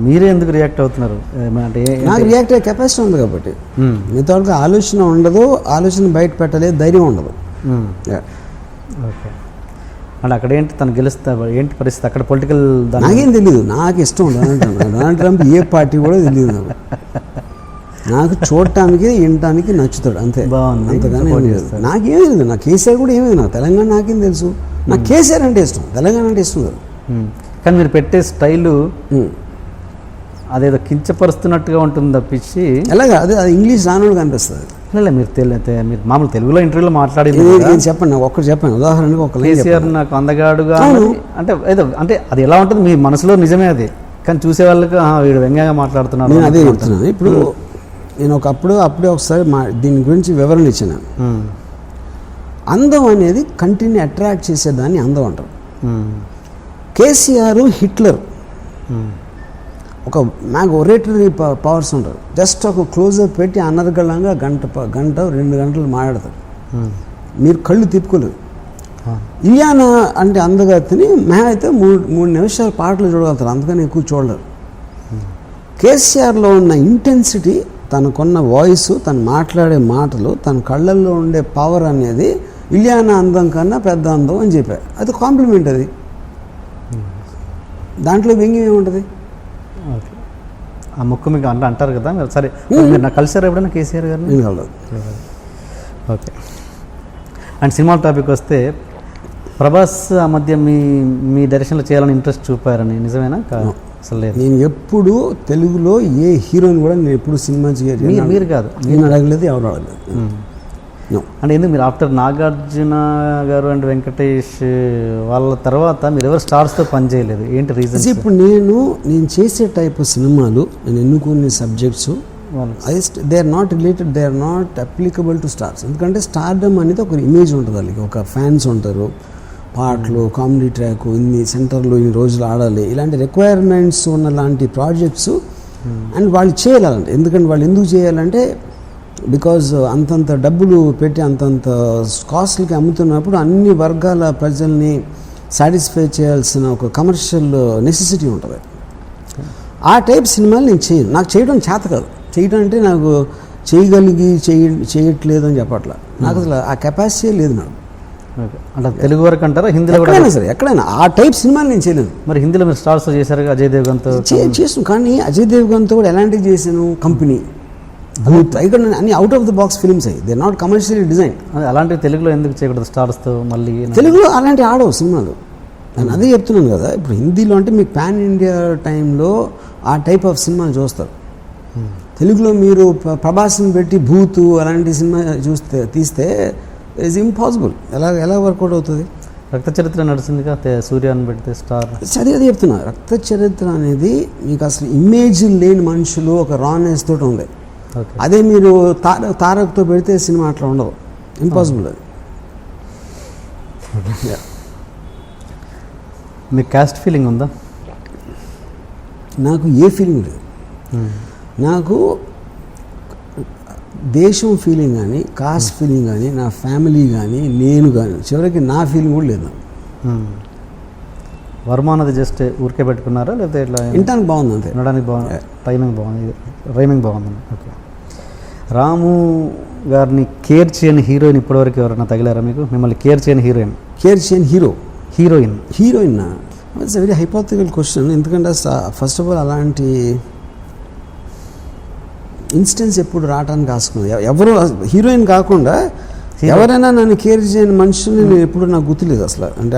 మీరే ఎందుకు రియాక్ట్ అవుతున్నారు? అంటే నాకు రియాక్ట్ అయ్యే కెపాసిటీ ఉంది కాబట్టి. మిగతా ఆలోచన ఉండదు, ఆలోచన బయట పెట్టలేదు, ధైర్యం ఉండదు. ఓకే. అంటే అక్కడ ఏంటి తను గెలుస్తా ఏంటి పరిస్థితి అక్కడ పొలిటికల్? నాకేం తెలియదు, నాకు ఇష్టం డొనాల్డ్ ట్రంప్ ఏ పార్టీ కూడా తెలియదు నాకు చూడటానికి వినటానికి నచ్చుతాడు అంతే. బాగుంది, అంతగానే నాకేం తెలియదు. నాకు కేసీఆర్ కూడా ఏమీ నాకు తెలంగాణ నాకేం తెలుసు. నాకు కేసీఆర్ అంటే ఇష్టం, తెలంగాణ అంటే ఇష్టం కాదు. కానీ మీరు పెట్టే స్టైలు అదేదో కించపరుస్తున్నట్టుగా ఉంటుంది తప్పించి ఎలాగా అది ఇంగ్లీష్ రానోడు కనిపిస్తుంది. లేదు మీరు మామూలు తెలుగులో ఇంటర్వ్యూలో మాట్లాడేది చెప్పండి, నాకు ఒక్కటి చెప్పండి. ఉదాహరణకు ఒక కేసీఆర్ నాకు అందగాడుగా అంటే ఏదో అంటే అది ఎలా ఉంటుంది మీ మనసులో నిజమే అది, కానీ చూసే వాళ్ళకి వీడు వ్యంగ్యంగా మాట్లాడుతున్నాడు. నేను అదే చెప్తున్నాను. ఇప్పుడు నేను అప్పుడే ఒకసారి దీని గురించి వివరణ ఇచ్చాను. అందం అనేది కంటిని అట్రాక్ట్ చేసేదాన్ని అందం అంటారు. కేసీఆర్ హిట్లర్ ఒక మ్యాగ్ ఒరేటరీ పవర్స్ ఉంటారు. జస్ట్ ఒక క్లోజప్ పెట్టి అనర్గళంగా గంట 2 గంటలు మాట్లాడతారు, మీరు కళ్ళు తిప్పుకోలేదు. ఇలియానా అంటే అందగతిని మ్యాగ్ అయితే 3 నిమిషాలు పాటలు చూడగలుగుతారు, అందుకని ఎక్కువ చూడలేరు. కేసీఆర్లో ఉన్న ఇంటెన్సిటీ, తనకున్న వాయిస్, తను మాట్లాడే మాటలు, తన కళ్ళల్లో ఉండే పవర్ అనేది ఇలియానా అందం కన్నా పెద్ద అందం అని చెప్పారు. అది కాంప్లిమెంట్. అది దాంట్లో వ్యంగ్యం ఏముంటుంది? ఓకే, ఆ ముక్కు మీకు అంటారు కదా. సరే, మీరు నాకు కలిసారు ఎప్పుడైనా కేసీఆర్ గారిని? నేను కలదు. ఓకే. అండ్ సినిమా టాపిక్ వస్తే ప్రభాస్ ఆ మధ్య మీ డైరెక్షన్లో చేయాలని ఇంట్రెస్ట్ చూపారని నిజమేనా? అసలు లేదు. నేను ఎప్పుడు తెలుగులో ఏ హీరోని కూడా నేను ఎప్పుడు సినిమా చేయాలి మీరు కాదు, నేను అడగలేదు, ఎవరు అడగలేదు. అంటే ఎందుకు మీరు ఆఫ్టర్ నాగార్జున గారు అండ్ వెంకటేష్ వాళ్ళ తర్వాత మీరు ఎవరు స్టార్స్తో పనిచేయలేదు? ఏంటి రీజన్? ఇప్పుడు నేను చేసే టైప్ ఆఫ్ సినిమాలు, నేను ఎన్నుకునే subjects they are not related, they are not applicable to stars. ఎందుకంటే స్టార్డమ్ అనేది ఒక ఇమేజ్ ఉంటుంది, వాళ్ళకి ఒక ఫ్యాన్స్ ఉంటారు, పాటలు, కామెడీ ట్రాక్, ఇన్ని సెంటర్లో ఇన్ని రోజులు ఆడాలి, ఇలాంటి రిక్వైర్మెంట్స్ ఉన్న లాంటి ప్రాజెక్ట్స్ అండ్ వాళ్ళు చేయాలంటే. ఎందుకంటే వాళ్ళు ఎందుకు చేయాలంటే బికాజ్ అంతంత డబ్బులు పెట్టి అంతంత కాస్ట్లకి అమ్ముతున్నప్పుడు అన్ని వర్గాల ప్రజల్ని సాటిస్ఫై చేయాల్సిన ఒక కమర్షియల్ నెసెసిటీ ఉంటుంది. ఆ టైప్ సినిమాలు నేను చేయను, నాకు చేయడం చేత కాదు. చేయడం అంటే నాకు చేయట్లేదు అని చెప్పట్లా, నాకు అసలు ఆ కెపాసిటీ లేదు నాకు. అంటే తెలుగు వరకు అంటారా? హిందీలో కూడా సరే, ఎక్కడైనా ఆ టైప్ సినిమాలు నేను చేయలేను. మరి హిందీలో మీరు స్టార్స్ చేశారు, అజయ్ దేవ్గన్తో చేసాను. కానీ అజయ్ దేవ్గన్తో కూడా ఎలాంటివి చేశాను? కంపెనీ, భూత్, ఇక్కడ అన్ని out of the box films అయ్యి, దే నాట్ కమర్షియలీ డిజైన్. అలాంటివి తెలుగులో ఎందుకు చేయకూడదు స్టార్స్తో? మళ్ళీ తెలుగులో అలాంటి ఆడవు సినిమాలు. నేను అదే చెప్తున్నాను కదా. ఇప్పుడు హిందీలో అంటే మీకు పాన్ ఇండియా టైంలో ఆ టైప్ ఆఫ్ సినిమాలు చూస్తారు. తెలుగులో మీరు ప్రభాస్ని పెట్టి భూత్ అలాంటి సినిమా తీస్తే ఇట్స్ ఇంపాసిబుల్. ఎలా వర్కౌట్ అవుతుంది? రక్త చరిత్ర నడిచిందిగా, సూర్యాన్ని పెడితే స్టార్. అది చెప్తున్నా, రక్త చరిత్ర అనేది మీకు అసలు ఇమేజ్ లేని మనుషులు ఒక రానెస్ తోటి ఉంది. అదే మీరు తారక్తో పెడితే సినిమా అట్లా ఉండదు, ఇంపాసిబుల్. అది మీకు కాస్ట్ ఫీలింగ్ ఉందా? నాకు ఏ ఫీలింగ్ లేదు. నాకు దేశం ఫీలింగ్ కానీ, కాస్ట్ ఫీలింగ్ కానీ, నా ఫ్యామిలీ కానీ, నేను కానీ, చివరికి నా ఫీలింగ్ కూడా లేదు. వర్మ అన్నది జస్ట్ ఊరికే పెట్టుకున్నారా, లేకపోతే ఇట్లా వినడానికి బాగుంది అంతే? వినడానికి బాగుంది, రైమింగ్ బాగుంది. ఓకే. రాము గారిని కేర్ చేయని హీరోయిన్ ఇప్పటివరకు ఎవరైనా తగిలారా మీకు? మిమ్మల్ని కేర్ చేయని heroine? Heroine it's very hypothetical question. ఎందుకంటే ఫస్ట్ ఆఫ్ ఆల్ అలాంటి ఇన్స్టెన్స్ ఎప్పుడు రావడానికి ఆసుకున్నది. ఎవరు హీరోయిన్ కాకుండా ఎవరైనా నన్ను కేర్ చేయని మనుషుల్ని నేను ఎప్పుడు నాకు గుర్తులేదు అసలు. అంటే